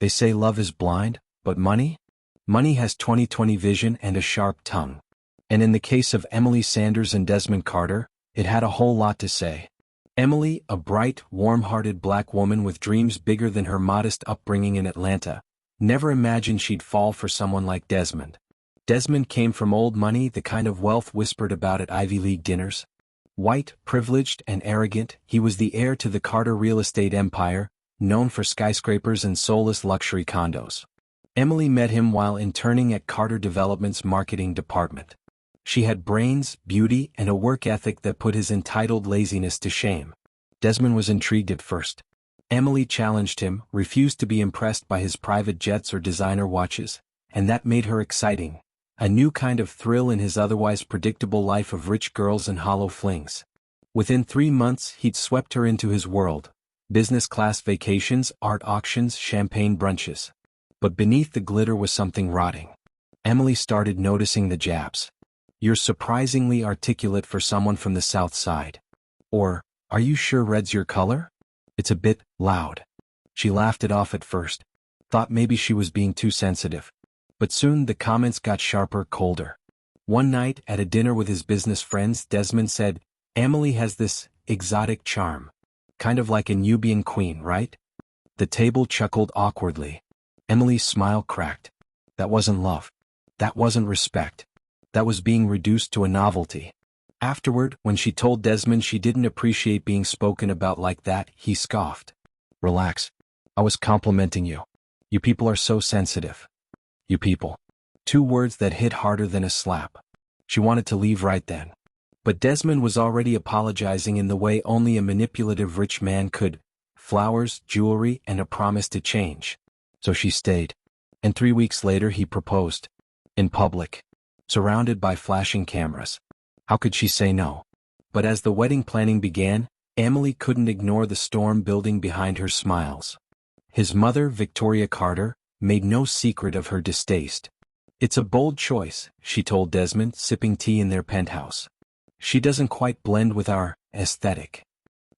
They say love is blind, but money? Money has 20/20 vision and a sharp tongue. And in the case of Emily Sanders and Desmond Carter, it had a whole lot to say. Emily, a bright, warm-hearted black woman with dreams bigger than her modest upbringing in Atlanta, never imagined she'd fall for someone like Desmond. Desmond came from old money, the kind of wealth whispered about at Ivy League dinners. White, privileged, and arrogant, he was the heir to the Carter real estate empire, known for skyscrapers and soulless luxury condos. Emily met him while interning at Carter Development's marketing department. She had brains, beauty, and a work ethic that put his entitled laziness to shame. Desmond was intrigued at first. Emily challenged him, refused to be impressed by his private jets or designer watches, and that made her exciting. A new kind of thrill in his otherwise predictable life of rich girls and hollow flings. Within 3 months, he'd swept her into his world. Business-class vacations, art auctions, champagne brunches. But beneath the glitter was something rotting. Emily started noticing the jabs. "You're surprisingly articulate for someone from the South Side." Or, "Are you sure red's your color? It's a bit loud." She laughed it off at first. Thought maybe she was being too sensitive. But soon the comments got sharper, colder. One night, at a dinner with his business friends, Desmond said, "Emily has this exotic charm. Kind of like a Nubian queen, right?" The table chuckled awkwardly. Emily's smile cracked. That wasn't love. That wasn't respect. That was being reduced to a novelty. Afterward, when she told Desmond she didn't appreciate being spoken about like that, he scoffed. "Relax. I was complimenting you. You people are so sensitive." You people. 2 words that hit harder than a slap. She wanted to leave right then. But Desmond was already apologizing in the way only a manipulative rich man could. Flowers, jewelry, and a promise to change. So she stayed. And 3 weeks later he proposed. In public. Surrounded by flashing cameras. How could she say no? But as the wedding planning began, Emily couldn't ignore the storm building behind her smiles. His mother, Victoria Carter, made no secret of her distaste. "It's a bold choice," she told Desmond, sipping tea in their penthouse. "She doesn't quite blend with our aesthetic."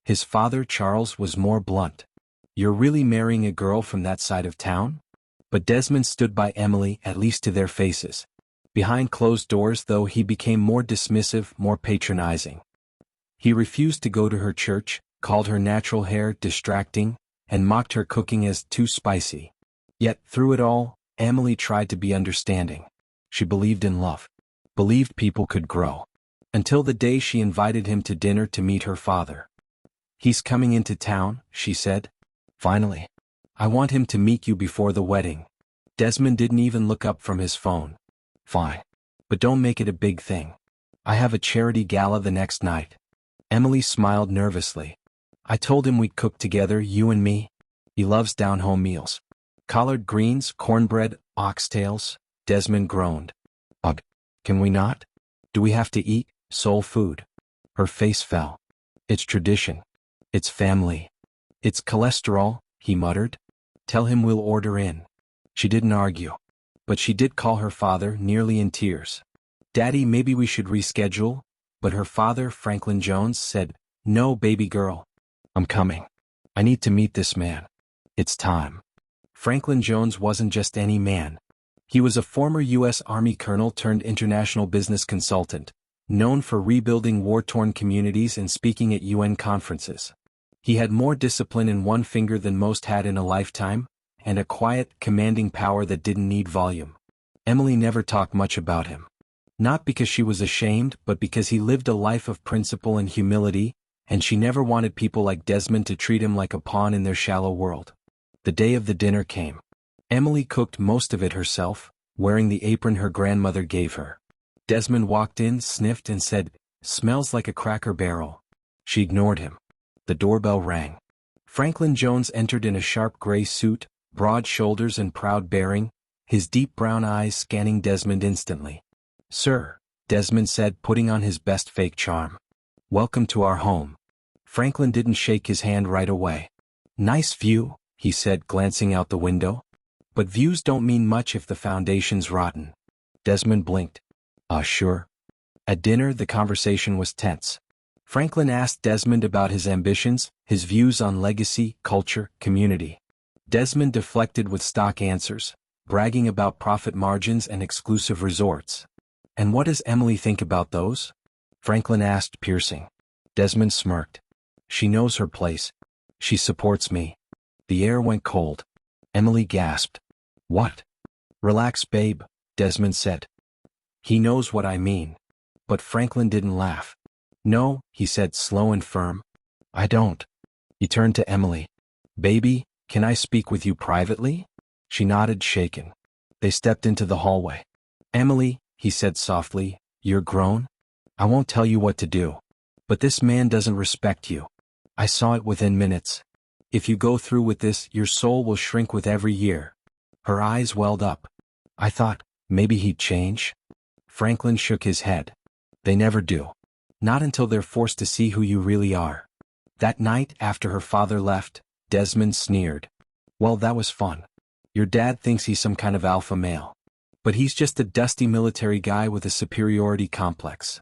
His father, Charles, was more blunt. "You're really marrying a girl from that side of town?" But Desmond stood by Emily, at least to their faces. Behind closed doors, though, he became more dismissive, more patronizing. He refused to go to her church, called her natural hair distracting, and mocked her cooking as too spicy. Yet, through it all, Emily tried to be understanding. She believed in love. Believed people could grow. Until the day she invited him to dinner to meet her father. "He's coming into town," she said. "Finally. I want him to meet you before the wedding." Desmond didn't even look up from his phone. "Fine. But don't make it a big thing. I have a charity gala the next night." Emily smiled nervously. "I told him we'd cook together, you and me. He loves down-home meals. Collard greens, cornbread, oxtails." Desmond groaned. "Ugh. Can we not? Do we have to eat soul food?" Her face fell. "It's tradition. It's family. It's cholesterol," he muttered. "Tell him we'll order in." She didn't argue. But she did call her father, nearly in tears. "Daddy, maybe we should reschedule?" But her father, Franklin Jones, said, "No, baby girl. I'm coming. I need to meet this man. It's time." Franklin Jones wasn't just any man. He was a former U.S. Army colonel turned international business consultant, known for rebuilding war-torn communities and speaking at UN conferences. He had more discipline in one finger than most had in a lifetime, and a quiet, commanding power that didn't need volume. Emily never talked much about him. Not because she was ashamed, but because he lived a life of principle and humility, and she never wanted people like Desmond to treat him like a pawn in their shallow world. The day of the dinner came. Emily cooked most of it herself, wearing the apron her grandmother gave her. Desmond walked in, sniffed, and said, "Smells like a Cracker Barrel." She ignored him. The doorbell rang. Franklin Jones entered in a sharp gray suit, broad shoulders and proud bearing, his deep brown eyes scanning Desmond instantly. "Sir," Desmond said, putting on his best fake charm. "Welcome to our home." Franklin didn't shake his hand right away. "Nice view," he said, glancing out the window. "But views don't mean much if the foundation's rotten." Desmond blinked. Sure." At dinner, the conversation was tense. Franklin asked Desmond about his ambitions, his views on legacy, culture, community. Desmond deflected with stock answers, bragging about profit margins and exclusive resorts. And what does Emily think about those? Franklin asked, piercing. Desmond smirked. She knows her place. She supports me. The air went cold. Emily gasped. What? Relax, babe, Desmond said. He knows what I mean. But Franklin didn't laugh. No, he said, slow and firm. I don't. He turned to Emily. Baby, can I speak with you privately? She nodded, shaken. They stepped into the hallway. Emily, he said softly, you're grown? I won't tell you what to do. But this man doesn't respect you. I saw it within minutes. If you go through with this, your soul will shrink with every year. Her eyes welled up. I thought, maybe he'd change. Franklin shook his head. They never do. Not until they're forced to see who you really are. That night, after her father left, Desmond sneered. Well, that was fun. Your dad thinks he's some kind of alpha male. But he's just a dusty military guy with a superiority complex.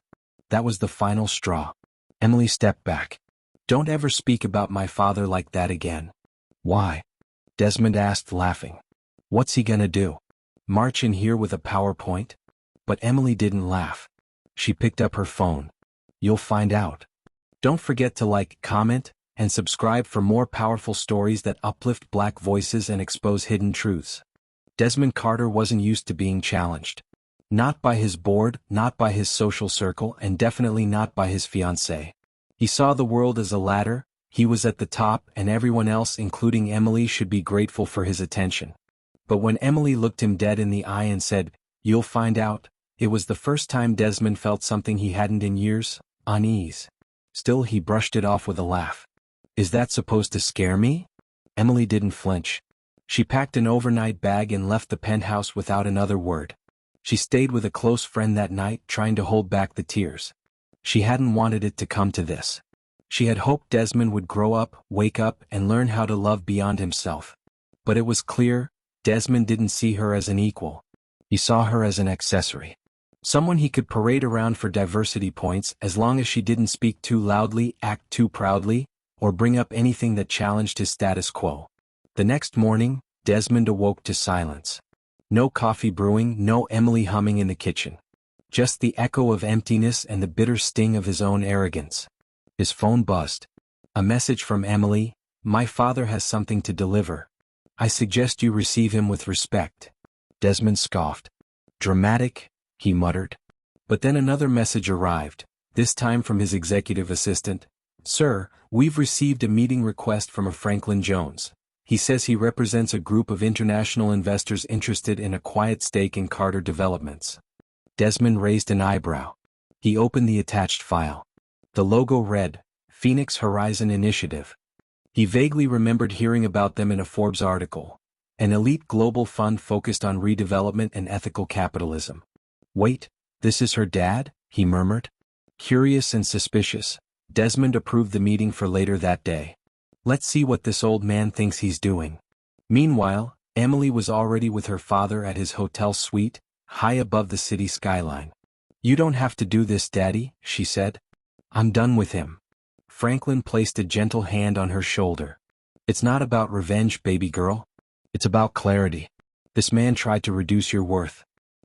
That was the final straw. Emily stepped back. Don't ever speak about my father like that again. Why? Desmond asked, laughing. What's he gonna do? March in here with a PowerPoint? But Emily didn't laugh. She picked up her phone. You'll find out. Don't forget to like, comment, and subscribe for more powerful stories that uplift Black voices and expose hidden truths. Desmond Carter wasn't used to being challenged. Not by his board, not by his social circle, and definitely not by his fiancée. He saw the world as a ladder. He was at the top, and everyone else, including Emily, should be grateful for his attention. But when Emily looked him dead in the eye and said, "You'll find out," it was the first time Desmond felt something he hadn't in years, unease. Still, he brushed it off with a laugh. Is that supposed to scare me? Emily didn't flinch. She packed an overnight bag and left the penthouse without another word. She stayed with a close friend that night, trying to hold back the tears. She hadn't wanted it to come to this. She had hoped Desmond would grow up, wake up, and learn how to love beyond himself. But it was clear, Desmond didn't see her as an equal. He saw her as an accessory. Someone he could parade around for diversity points as long as she didn't speak too loudly, act too proudly, or bring up anything that challenged his status quo. The next morning, Desmond awoke to silence. No coffee brewing, no Emily humming in the kitchen. Just the echo of emptiness and the bitter sting of his own arrogance. His phone buzzed. A message from Emily: "My father has something to deliver. I suggest you receive him with respect." Desmond scoffed. Dramatic, he muttered. But then another message arrived, this time from his executive assistant. "Sir, we've received a meeting request from a Franklin Jones. He says he represents a group of international investors interested in a quiet stake in Carter Developments." Desmond raised an eyebrow. He opened the attached file. The logo read, Phoenix Horizon Initiative. He vaguely remembered hearing about them in a Forbes article. An elite global fund focused on redevelopment and ethical capitalism. Wait, this is her dad? He murmured. Curious and suspicious, Desmond approved the meeting for later that day. Let's see what this old man thinks he's doing. Meanwhile, Emily was already with her father at his hotel suite, high above the city skyline. You don't have to do this, Daddy, she said. I'm done with him. Franklin placed a gentle hand on her shoulder. It's not about revenge, baby girl. It's about clarity. This man tried to reduce your worth.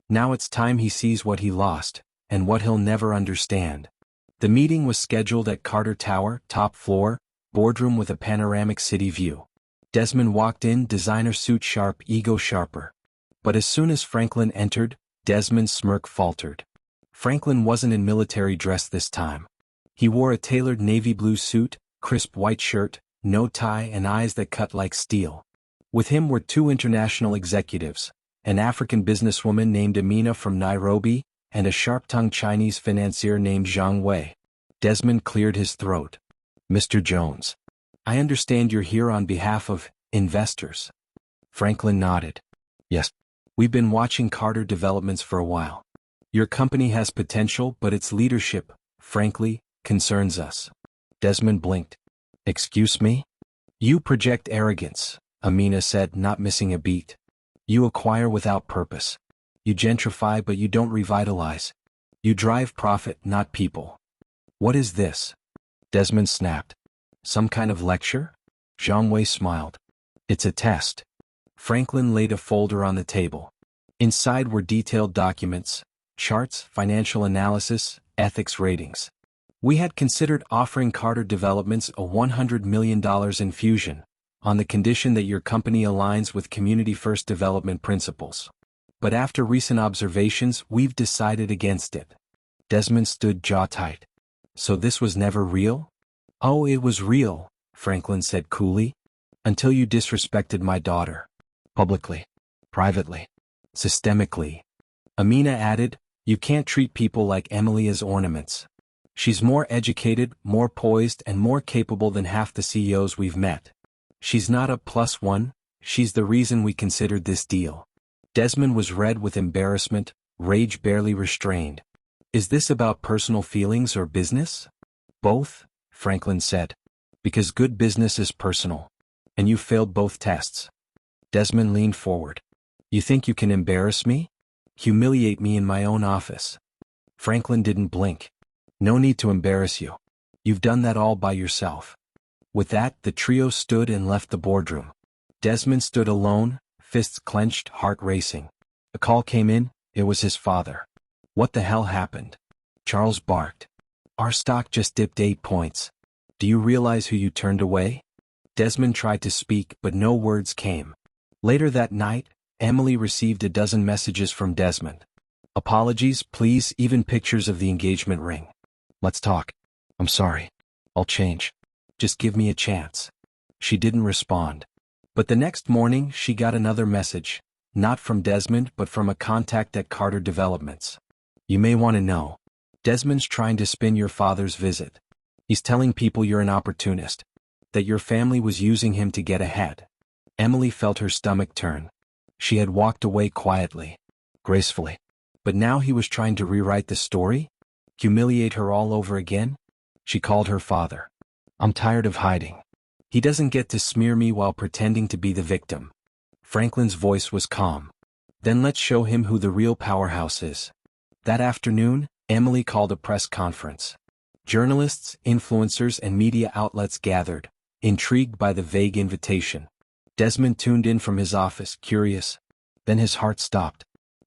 Now it's time he sees what he lost, and what he'll never understand. The meeting was scheduled at Carter Tower, top floor, boardroom with a panoramic city view. Desmond walked in, designer suit sharp, ego sharper. But as soon as Franklin entered, Desmond's smirk faltered. Franklin wasn't in military dress this time. He wore a tailored navy blue suit, crisp white shirt, no tie, and eyes that cut like steel. With him were two international executives, an African businesswoman named Amina from Nairobi, and a sharp-tongued Chinese financier named Zhang Wei. Desmond cleared his throat. Mr. Jones, I understand you're here on behalf of investors. Franklin nodded. Yes. We've been watching Carter Developments for a while. Your company has potential, but its leadership, frankly, concerns us. Desmond blinked. Excuse me? You project arrogance, Amina said, not missing a beat. You acquire without purpose. You gentrify, but you don't revitalize. You drive profit, not people. What is this? Desmond snapped. Some kind of lecture? Zhang Wei smiled. It's a test. Franklin laid a folder on the table. Inside were detailed documents, charts, financial analysis, ethics ratings. We had considered offering Carter Developments a $100 million infusion, on the condition that your company aligns with Community First development principles. But after recent observations, we've decided against it. Desmond stood jaw-tight. So this was never real? Oh, it was real, Franklin said coolly. Until you disrespected my daughter. Publicly. Privately. Systemically. Amina added, you can't treat people like Emily as ornaments. She's more educated, more poised, and more capable than half the CEOs we've met. She's not a +1, she's the reason we considered this deal. Desmond was red with embarrassment, rage barely restrained. Is this about personal feelings or business? Both, Franklin said. Because good business is personal. And you failed both tests. Desmond leaned forward. You think you can embarrass me? Humiliate me in my own office? Franklin didn't blink. No need to embarrass you. You've done that all by yourself. With that, the trio stood and left the boardroom. Desmond stood alone, fists clenched, heart racing. A call came in, it was his father. What the hell happened? Charles barked. Our stock just dipped 8 points. Do you realize who you turned away? Desmond tried to speak, but no words came. Later that night, Emily received a dozen messages from Desmond. Apologies, please, even pictures of the engagement ring. Let's talk. I'm sorry. I'll change. Just give me a chance. She didn't respond. But the next morning she got another message, not from Desmond but from a contact at Carter Developments. You may want to know. Desmond's trying to spin your father's visit. He's telling people you're an opportunist. That your family was using him to get ahead. Emily felt her stomach turn. She had walked away quietly, gracefully. But now he was trying to rewrite the story? Humiliate her all over again? She called her father. I'm tired of hiding. He doesn't get to smear me while pretending to be the victim. Franklin's voice was calm. Then let's show him who the real powerhouse is. That afternoon, Emily called a press conference. Journalists, influencers, and media outlets gathered, intrigued by the vague invitation. Desmond tuned in from his office, curious. Then his heart stopped.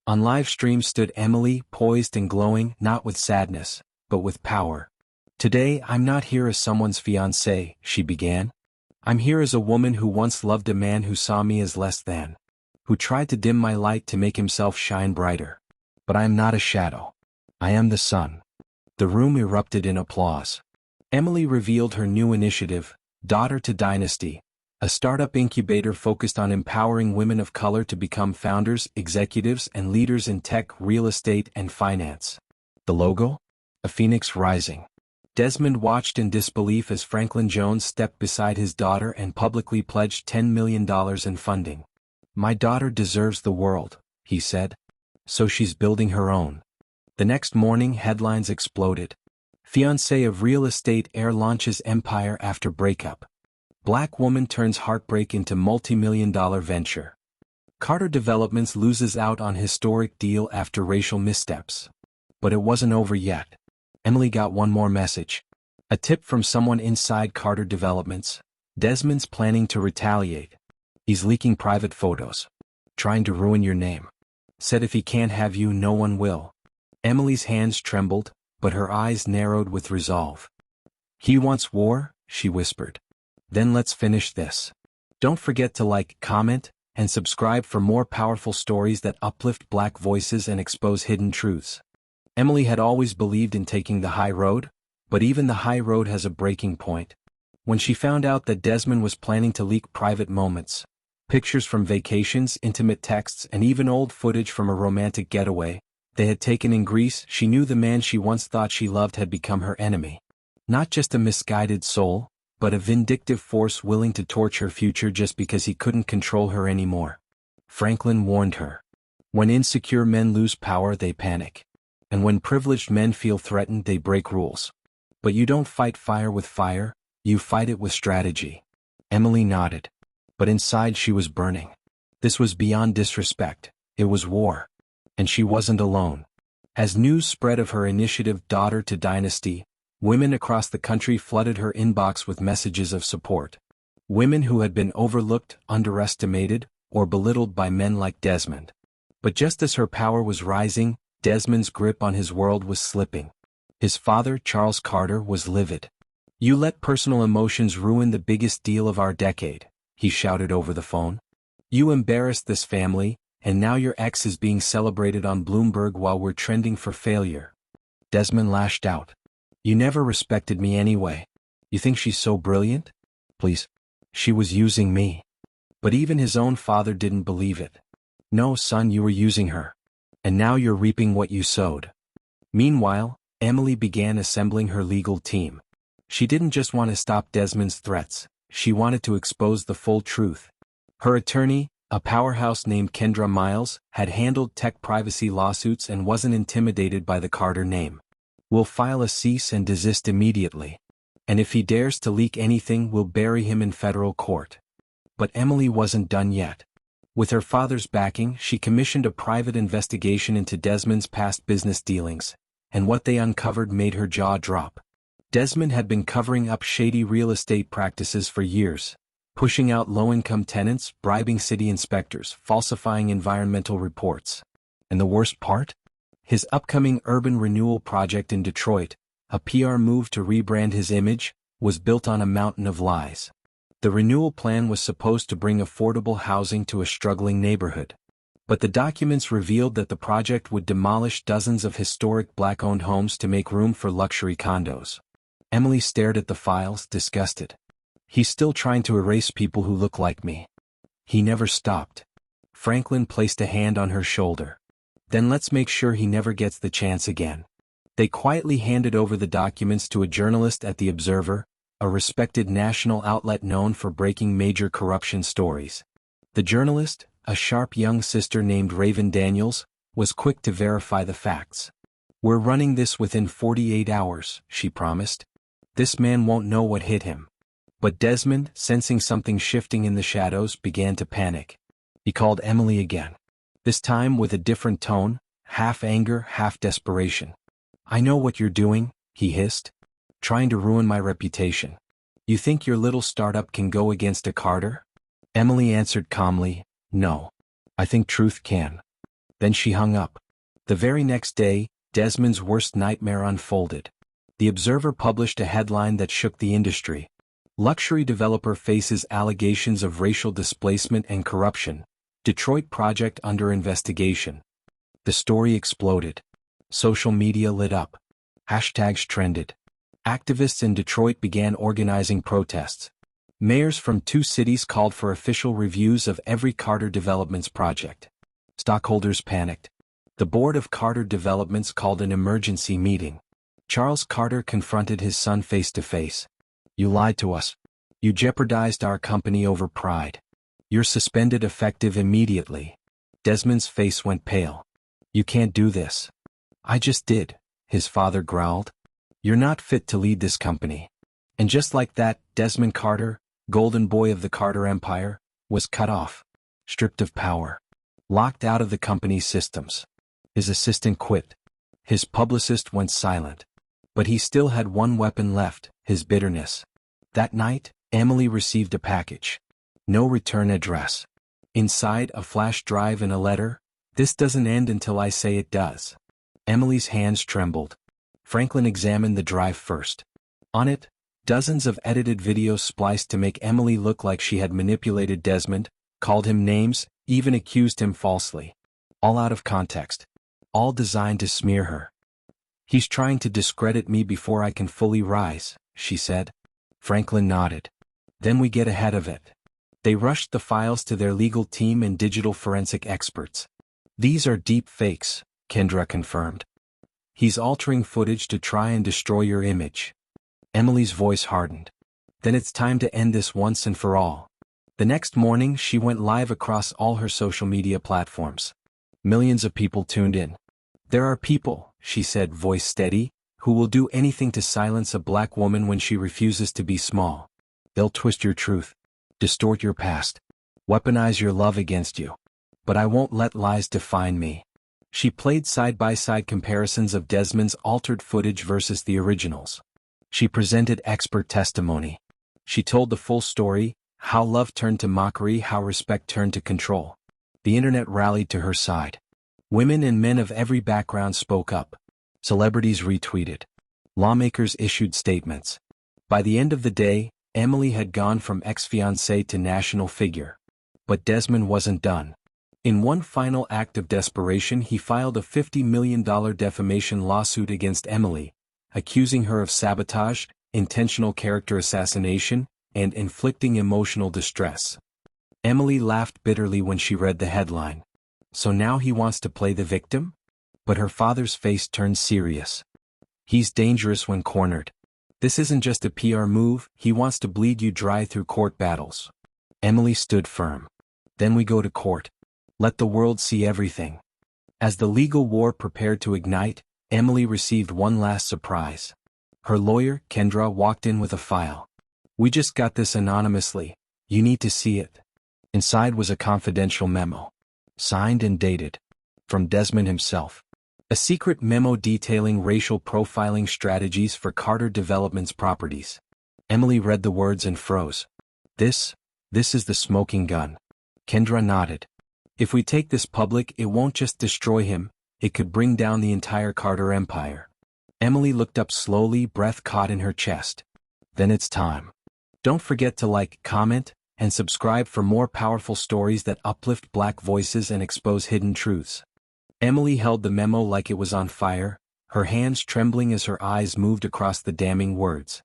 On live stream stood Emily, poised and glowing, not with sadness, but with power. Today, I'm not here as someone's fiancée, she began. I'm here as a woman who once loved a man who saw me as less than. Who tried to dim my light to make himself shine brighter. But I am not a shadow. I am the sun. The room erupted in applause. Emily revealed her new initiative, Daughter to Dynasty, a startup incubator focused on empowering women of color to become founders, executives, and leaders in tech, real estate, and finance. The logo? A phoenix rising. Desmond watched in disbelief as Franklin Jones stepped beside his daughter and publicly pledged $10 million in funding. My daughter deserves the world, he said. So she's building her own. The next morning, headlines exploded. Fiancée of real estate heir launches empire after breakup. Black woman turns heartbreak into multi-million-dollar venture. Carter Developments loses out on historic deal after racial missteps. But it wasn't over yet. Emily got one more message. A tip from someone inside Carter Developments. Desmond's planning to retaliate. He's leaking private photos. Trying to ruin your name. Said if he can't have you, no one will. Emily's hands trembled, but her eyes narrowed with resolve. He wants war, she whispered. Then let's finish this. Don't forget to like, comment, and subscribe for more powerful stories that uplift Black voices and expose hidden truths. Emily had always believed in taking the high road, but even the high road has a breaking point. When she found out that Desmond was planning to leak private moments, pictures from vacations, intimate texts, and even old footage from a romantic getaway they had taken in Greece, she knew the man she once thought she loved had become her enemy. Not just a misguided soul, but a vindictive force willing to torch her future just because he couldn't control her anymore. Franklin warned her. When insecure men lose power, they panic. And when privileged men feel threatened, they break rules. But you don't fight fire with fire, you fight it with strategy. Emily nodded. But inside she was burning. This was beyond disrespect, it was war. And she wasn't alone. As news spread of her initiative Daughter to Dynasty, women across the country flooded her inbox with messages of support. Women who had been overlooked, underestimated, or belittled by men like Desmond. But just as her power was rising, Desmond's grip on his world was slipping. His father, Charles Carter, was livid. "You let personal emotions ruin the biggest deal of our decade," he shouted over the phone. "You embarrassed this family, and now your ex is being celebrated on Bloomberg while we're trending for failure." Desmond lashed out. "You never respected me anyway. You think she's so brilliant? Please. She was using me." But even his own father didn't believe it. "No, son, you were using her. And now you're reaping what you sowed." Meanwhile, Emily began assembling her legal team. She didn't just want to stop Desmond's threats, she wanted to expose the full truth. Her attorney, a powerhouse named Kendra Miles, had handled tech privacy lawsuits and wasn't intimidated by the Carter name. "We'll file a cease and desist immediately. And if he dares to leak anything, we'll bury him in federal court." But Emily wasn't done yet. With her father's backing, she commissioned a private investigation into Desmond's past business dealings, and what they uncovered made her jaw drop. Desmond had been covering up shady real estate practices for years, pushing out low-income tenants, bribing city inspectors, falsifying environmental reports. And the worst part? His upcoming urban renewal project in Detroit, a PR move to rebrand his image, was built on a mountain of lies. The renewal plan was supposed to bring affordable housing to a struggling neighborhood. But the documents revealed that the project would demolish dozens of historic black-owned homes to make room for luxury condos. Emily stared at the files, disgusted. "He's still trying to erase people who look like me." He never stopped. Franklin placed a hand on her shoulder. "Then let's make sure he never gets the chance again." They quietly handed over the documents to a journalist at The Observer, a respected national outlet known for breaking major corruption stories. The journalist, a sharp young sister named Raven Daniels, was quick to verify the facts. "We're running this within 48 hours, she promised. "This man won't know what hit him." But Desmond, sensing something shifting in the shadows, began to panic. He called Emily again. This time with a different tone, half anger, half desperation. "I know what you're doing," he hissed. "Trying to ruin my reputation. You think your little startup can go against a Carter?" Emily answered calmly, "No. I think truth can." Then she hung up. The very next day, Desmond's worst nightmare unfolded. The Observer published a headline that shook the industry. "Luxury developer faces allegations of racial displacement and corruption. Detroit project under investigation." The story exploded. Social media lit up. Hashtags trended. Activists in Detroit began organizing protests. Mayors from 2 cities called for official reviews of every Carter Developments project. Stockholders panicked. The board of Carter Developments called an emergency meeting. Charles Carter confronted his son face to face. "You lied to us. You jeopardized our company over pride. You're suspended effective immediately." Desmond's face went pale. "You can't do this." "I just did," his father growled. "You're not fit to lead this company." And just like that, Desmond Carter, golden boy of the Carter Empire, was cut off, stripped of power, locked out of the company's systems. His assistant quit. His publicist went silent. But he still had one weapon left, his bitterness. That night, Emily received a package. No return address. Inside, a flash drive and a letter. "This doesn't end until I say it does." Emily's hands trembled. Franklin examined the drive first. On it, dozens of edited videos spliced to make Emily look like she had manipulated Desmond, called him names, even accused him falsely. All out of context. All designed to smear her. "He's trying to discredit me before I can fully rise," she said. Franklin nodded. "Then we get ahead of it." They rushed the files to their legal team and digital forensic experts. "These are deep fakes," Kendra confirmed. "He's altering footage to try and destroy your image." Emily's voice hardened. "Then it's time to end this once and for all." The next morning, she went live across all her social media platforms. Millions of people tuned in. "There are people," she said, voice steady, "who will do anything to silence a black woman when she refuses to be small. They'll twist your truth, distort your past, weaponize your love against you. But I won't let lies define me." She played side-by-side comparisons of Desmond's altered footage versus the originals. She presented expert testimony. She told the full story, How love turned to mockery, how respect turned to control. The internet rallied to her side. Women and men of every background spoke up. Celebrities retweeted. Lawmakers issued statements. By the end of the day, Emily had gone from ex-fiancé to national figure. But Desmond wasn't done. In one final act of desperation, he filed a $50 million defamation lawsuit against Emily, accusing her of sabotage, intentional character assassination, and inflicting emotional distress. Emily laughed bitterly when she read the headline. So now he wants to play the victim? But her father's face turned serious. He's dangerous when cornered. This isn't just a PR move, he wants to bleed you dry through court battles. Emily stood firm. Then we go to court. Let the world see everything. As the legal war prepared to ignite, Emily received one last surprise. Her lawyer, Kendra, walked in with a file. We just got this anonymously. You need to see it. Inside was a confidential memo. Signed and dated. From Desmond himself. A secret memo detailing racial profiling strategies for Carter Development's properties. Emily read the words and froze. This is the smoking gun. Kendra nodded. If we take this public, it won't just destroy him, it could bring down the entire Carter empire. Emily looked up slowly, breath caught in her chest. Then it's time. Don't forget to like, comment, and subscribe for more powerful stories that uplift Black voices and expose hidden truths. Emily held the memo like it was on fire, her hands trembling as her eyes moved across the damning words.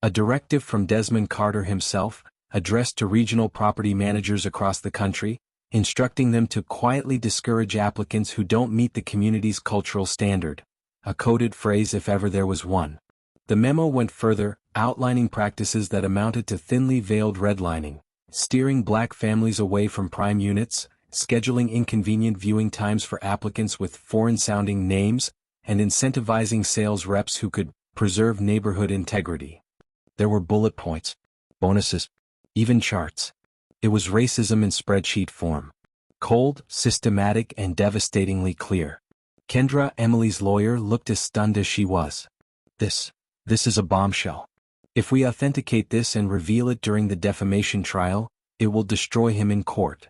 A directive from Desmond Carter himself, addressed to regional property managers across the country, instructing them to quietly discourage applicants who don't meet the community's cultural standard. A coded phrase if ever there was one. The memo went further, outlining practices that amounted to thinly veiled redlining, steering Black families away from prime units, scheduling inconvenient viewing times for applicants with foreign-sounding names, and incentivizing sales reps who could preserve neighborhood integrity. There were bullet points, bonuses, even charts. It was racism in spreadsheet form. Cold, systematic, and devastatingly clear. Kendra, Emily's lawyer, looked as stunned as she was. This is a bombshell. If we authenticate this and reveal it during the defamation trial, it will destroy him in court.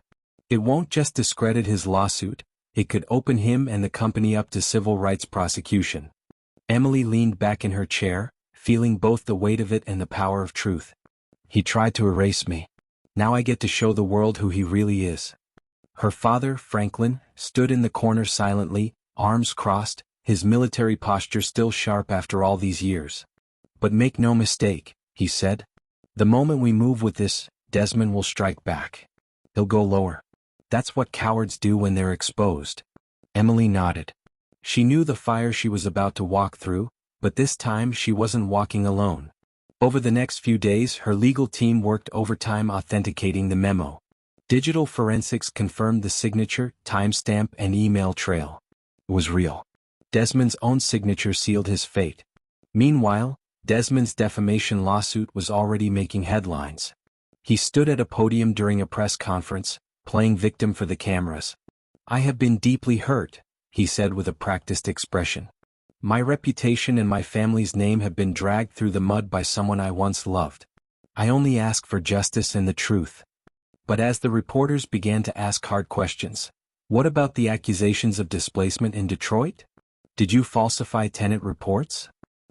It won't just discredit his lawsuit, it could open him and the company up to civil rights prosecution. Emily leaned back in her chair, feeling both the weight of it and the power of truth. He tried to erase me. Now I get to show the world who he really is. Her father, Franklin, stood in the corner silently, arms crossed, his military posture still sharp after all these years. But make no mistake, he said. The moment we move with this, Desmond will strike back. He'll go lower. That's what cowards do when they're exposed. Emily nodded. She knew the fire she was about to walk through, but this time she wasn't walking alone. Over the next few days, her legal team worked overtime authenticating the memo. Digital forensics confirmed the signature, timestamp, and email trail. It was real. Desmond's own signature sealed his fate. Meanwhile, Desmond's defamation lawsuit was already making headlines. He stood at a podium during a press conference, playing victim for the cameras. I have been deeply hurt, he said with a practiced expression. My reputation and my family's name have been dragged through the mud by someone I once loved. I only ask for justice and the truth. But as the reporters began to ask hard questions, what about the accusations of displacement in Detroit? Did you falsify tenant reports?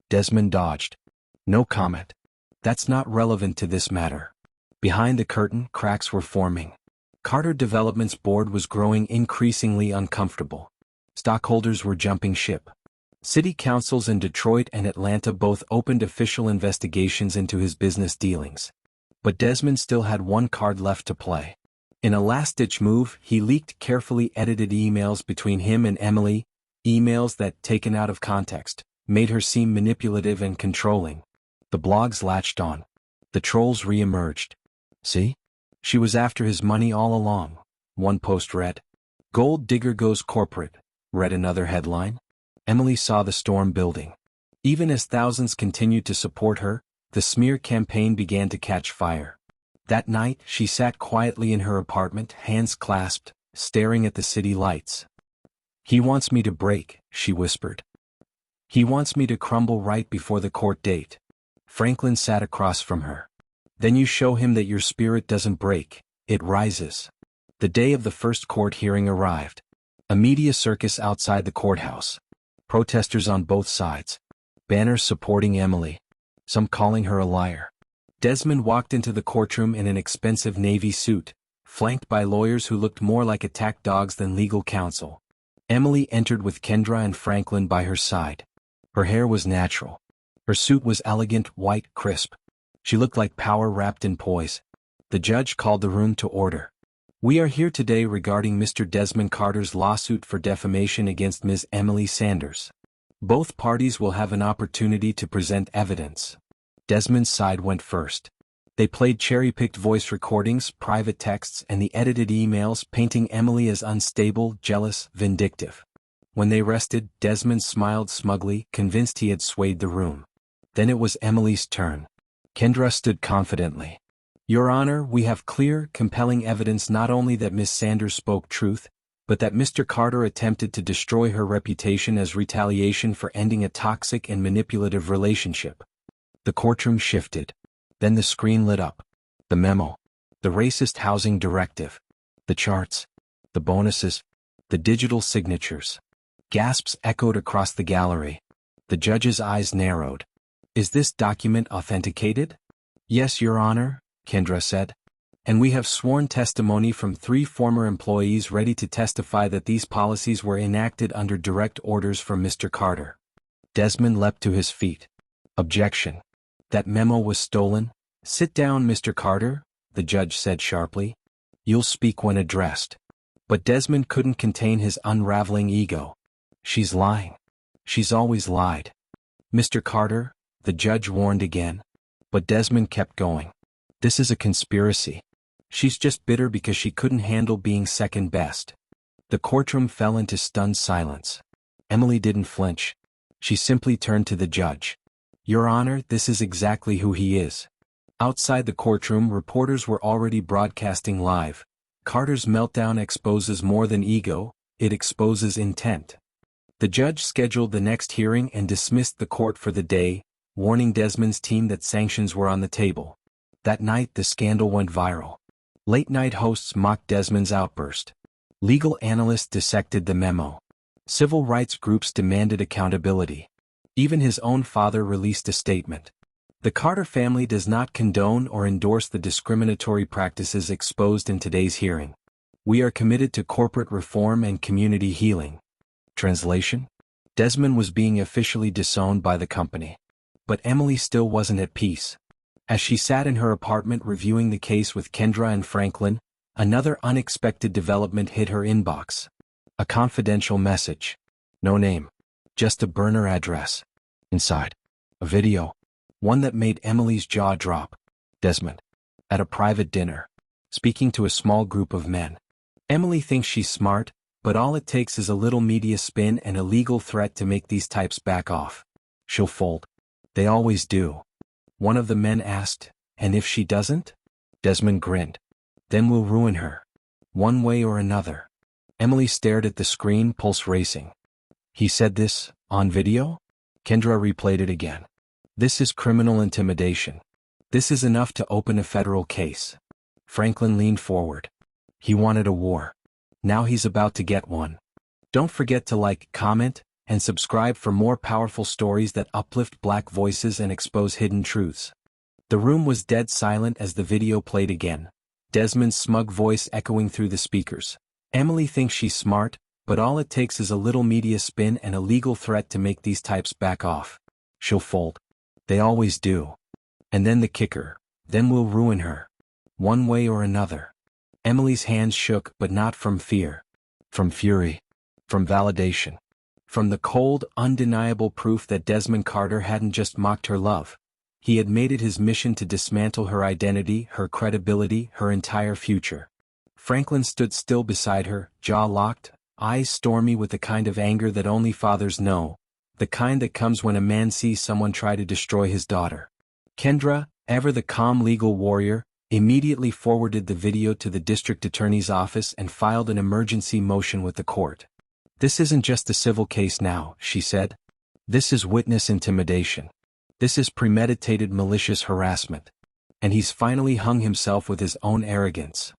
Desmond dodged. No comment. That's not relevant to this matter. Behind the curtain, cracks were forming. Carter Development's board was growing increasingly uncomfortable. Stockholders were jumping ship. City councils in Detroit and Atlanta both opened official investigations into his business dealings. But Desmond still had one card left to play. In a last-ditch move, he leaked carefully edited emails between him and Emily, emails that, taken out of context, made her seem manipulative and controlling. The blogs latched on. The trolls re-emerged. See? She was after his money all along, one post read. Gold digger goes corporate, read another headline. Emily saw the storm building. Even as thousands continued to support her, the smear campaign began to catch fire. That night, she sat quietly in her apartment, hands clasped, staring at the city lights. He wants me to break, she whispered. He wants me to crumble right before the court date. Franklin sat across from her. Then you show him that your spirit doesn't break, it rises. The day of the first court hearing arrived. A media circus outside the courthouse. Protesters on both sides. Banners supporting Emily. Some calling her a liar. Desmond walked into the courtroom in an expensive navy suit, flanked by lawyers who looked more like attack dogs than legal counsel. Emily entered with Kendra and Franklin by her side. Her hair was natural. Her suit was elegant, white, crisp. She looked like power wrapped in poise. The judge called the room to order. We are here today regarding Mr. Desmond Carter's lawsuit for defamation against Ms. Emily Sanders. Both parties will have an opportunity to present evidence. Desmond's side went first. They played cherry-picked voice recordings, private texts, and the edited emails painting Emily as unstable, jealous, vindictive. When they rested, Desmond smiled smugly, convinced he had swayed the room. Then it was Emily's turn. Kendra stood confidently. Your Honor, we have clear, compelling evidence not only that Miss Sanders spoke truth, but that Mr. Carter attempted to destroy her reputation as retaliation for ending a toxic and manipulative relationship. The courtroom shifted. Then the screen lit up. The memo. The racist housing directive. The charts. The bonuses. The digital signatures. Gasps echoed across the gallery. The judge's eyes narrowed. Is this document authenticated? Yes, Your Honor, Kendra said. And we have sworn testimony from 3 former employees ready to testify that these policies were enacted under direct orders from Mr. Carter. Desmond leapt to his feet. Objection. That memo was stolen. Sit down, Mr. Carter, the judge said sharply. You'll speak when addressed. But Desmond couldn't contain his unraveling ego. She's lying. She's always lied. Mr. Carter, the judge warned again. But Desmond kept going. This is a conspiracy. She's just bitter because she couldn't handle being second best. The courtroom fell into stunned silence. Emily didn't flinch. She simply turned to the judge. Your Honor, this is exactly who he is. Outside the courtroom, reporters were already broadcasting live. Carter's meltdown exposes more than ego, it exposes intent. The judge scheduled the next hearing and dismissed the court for the day, warning Desmond's team that sanctions were on the table. That night the scandal went viral. Late-night hosts mocked Desmond's outburst. Legal analysts dissected the memo. Civil rights groups demanded accountability. Even his own father released a statement. The Carter family does not condone or endorse the discriminatory practices exposed in today's hearing. We are committed to corporate reform and community healing. Translation? Desmond was being officially disowned by the company. But Emily still wasn't at peace. As she sat in her apartment reviewing the case with Kendra and Franklin, another unexpected development hit her inbox. A confidential message. No name. Just a burner address. Inside. A video. One that made Emily's jaw drop. Desmond. At a private dinner. Speaking to a small group of men. Emily thinks she's smart, but all it takes is a little media spin and a legal threat to make these types back off. She'll fold. They always do. One of the men asked, and if she doesn't? Desmond grinned. Then we'll ruin her. One way or another. Emily stared at the screen, pulse racing. He said this, on video? Kendra replayed it again. This is criminal intimidation. This is enough to open a federal case. Franklin leaned forward. He wanted a war. Now he's about to get one. Don't forget to like, comment, and subscribe for more powerful stories that uplift Black voices and expose hidden truths. The room was dead silent as the video played again. Desmond's smug voice echoing through the speakers. Emily thinks she's smart, but all it takes is a little media spin and a legal threat to make these types back off. She'll fold. They always do. And then the kicker. Then we'll ruin her. One way or another. Emily's hands shook, but not from fear. From fury. From validation. From the cold, undeniable proof that Desmond Carter hadn't just mocked her love. He had made it his mission to dismantle her identity, her credibility, her entire future. Franklin stood still beside her, jaw locked, eyes stormy with the kind of anger that only fathers know, the kind that comes when a man sees someone try to destroy his daughter. Kendra, ever the calm legal warrior, immediately forwarded the video to the district attorney's office and filed an emergency motion with the court. This isn't just a civil case now, she said. This is witness intimidation. This is premeditated malicious harassment. And he's finally hung himself with his own arrogance.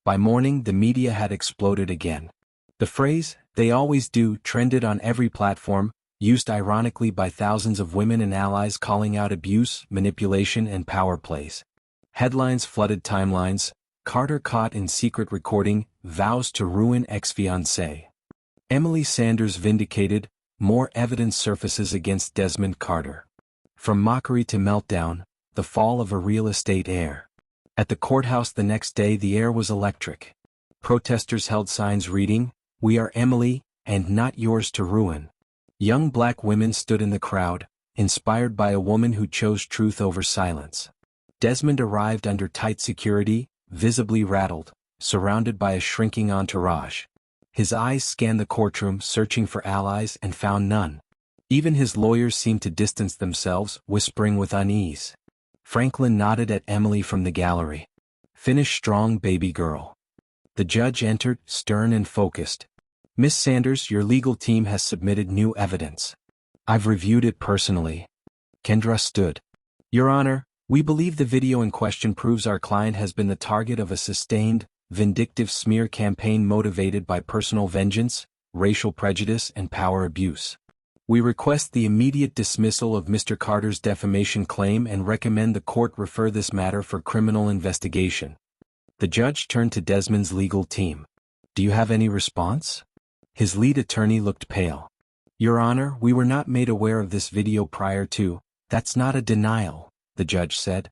By morning, the media had exploded again. The phrase, "they always do," trended on every platform, used ironically by thousands of women and allies calling out abuse, manipulation, and power plays. Headlines flooded timelines. Carter caught in secret recording, vows to ruin ex-fiancé. Emily Sanders vindicated, more evidence surfaces against Desmond Carter. From mockery to meltdown, the fall of a real estate heir. At the courthouse the next day the air was electric. Protesters held signs reading, "We are Emily, and not yours to ruin." Young black women stood in the crowd, inspired by a woman who chose truth over silence. Desmond arrived under tight security, visibly rattled, surrounded by a shrinking entourage. His eyes scanned the courtroom searching for allies and found none. Even his lawyers seemed to distance themselves, whispering with unease. Franklin nodded at Emily from the gallery. "Finish strong, baby girl." The judge entered, stern and focused. "Miss Sanders, your legal team has submitted new evidence. I've reviewed it personally." Kendra stood. "Your Honor, we believe the video in question proves our client has been the target of a sustained, vindictive smear campaign motivated by personal vengeance, racial prejudice, and power abuse. We request the immediate dismissal of Mr. Carter's defamation claim and recommend the court refer this matter for criminal investigation." The judge turned to Desmond's legal team. "Do you have any response?" His lead attorney looked pale. "Your Honor, we were not made aware of this video prior to." "That's not a denial," the judge said.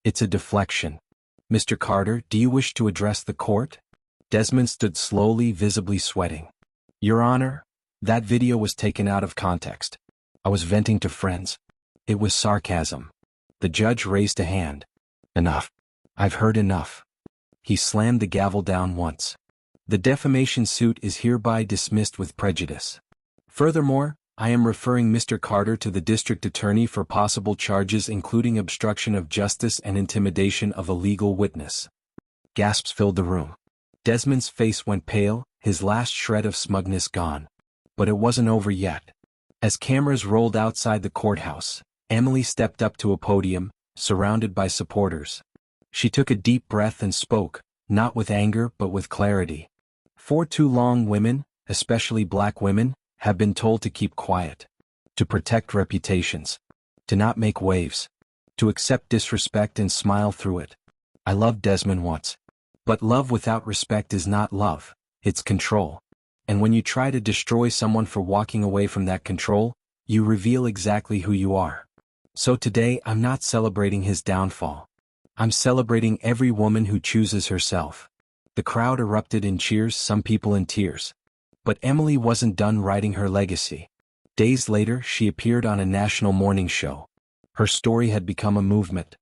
"It's a deflection. Mr. Carter, do you wish to address the court?" Desmond stood slowly, visibly sweating. "Your Honor, that video was taken out of context. I was venting to friends. It was sarcasm." The judge raised a hand. "Enough. I've heard enough." He slammed the gavel down once. "The defamation suit is hereby dismissed with prejudice. Furthermore, I am referring Mr. Carter to the district attorney for possible charges including obstruction of justice and intimidation of a legal witness." Gasps filled the room. Desmond's face went pale, his last shred of smugness gone. But it wasn't over yet. As cameras rolled outside the courthouse, Emily stepped up to a podium, surrounded by supporters. She took a deep breath and spoke, not with anger but with clarity. "For too long women, especially black women, have been told to keep quiet, to protect reputations, to not make waves, to accept disrespect and smile through it. I loved Desmond once. But love without respect is not love, it's control. And when you try to destroy someone for walking away from that control, you reveal exactly who you are. So today I'm not celebrating his downfall. I'm celebrating every woman who chooses herself." The crowd erupted in cheers, some people in tears. But Emily wasn't done writing her legacy. Days later, she appeared on a national morning show. Her story had become a movement.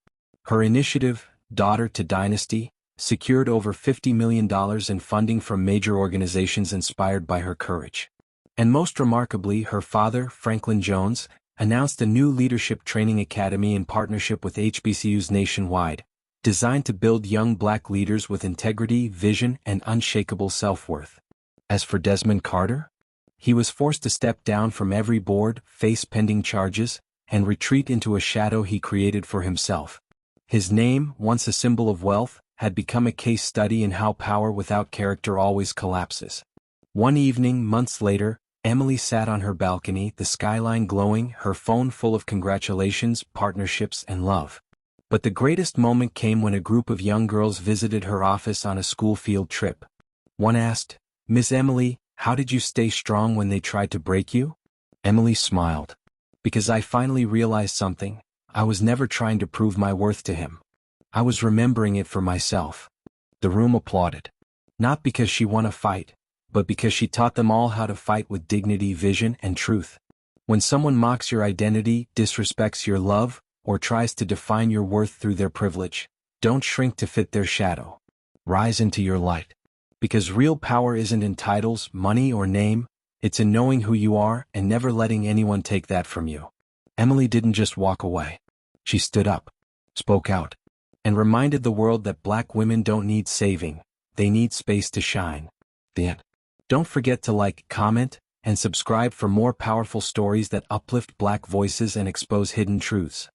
Her initiative, Daughter to Dynasty, secured over $50 million in funding from major organizations inspired by her courage. And most remarkably, her father, Franklin Jones, announced a new leadership training academy in partnership with HBCUs nationwide, designed to build young black leaders with integrity, vision, and unshakable self-worth. As for Desmond Carter, he was forced to step down from every board, face pending charges, and retreat into a shadow he created for himself. His name, once a symbol of wealth, had become a case study in how power without character always collapses. One evening, months later, Emily sat on her balcony, the skyline glowing, her phone full of congratulations, partnerships, and love. But the greatest moment came when a group of young girls visited her office on a school field trip. One asked, "Miss Emily, how did you stay strong when they tried to break you?" Emily smiled. "Because I finally realized something. I was never trying to prove my worth to him. I was remembering it for myself." The room applauded. Not because she won a fight, but because she taught them all how to fight with dignity, vision, and truth. When someone mocks your identity, disrespects your love, or tries to define your worth through their privilege, don't shrink to fit their shadow. Rise into your light. Because real power isn't in titles, money, or name, it's in knowing who you are and never letting anyone take that from you. Emily didn't just walk away. She stood up, spoke out, and reminded the world that black women don't need saving, they need space to shine. The end. Don't forget to like, comment, and subscribe for more powerful stories that uplift black voices and expose hidden truths.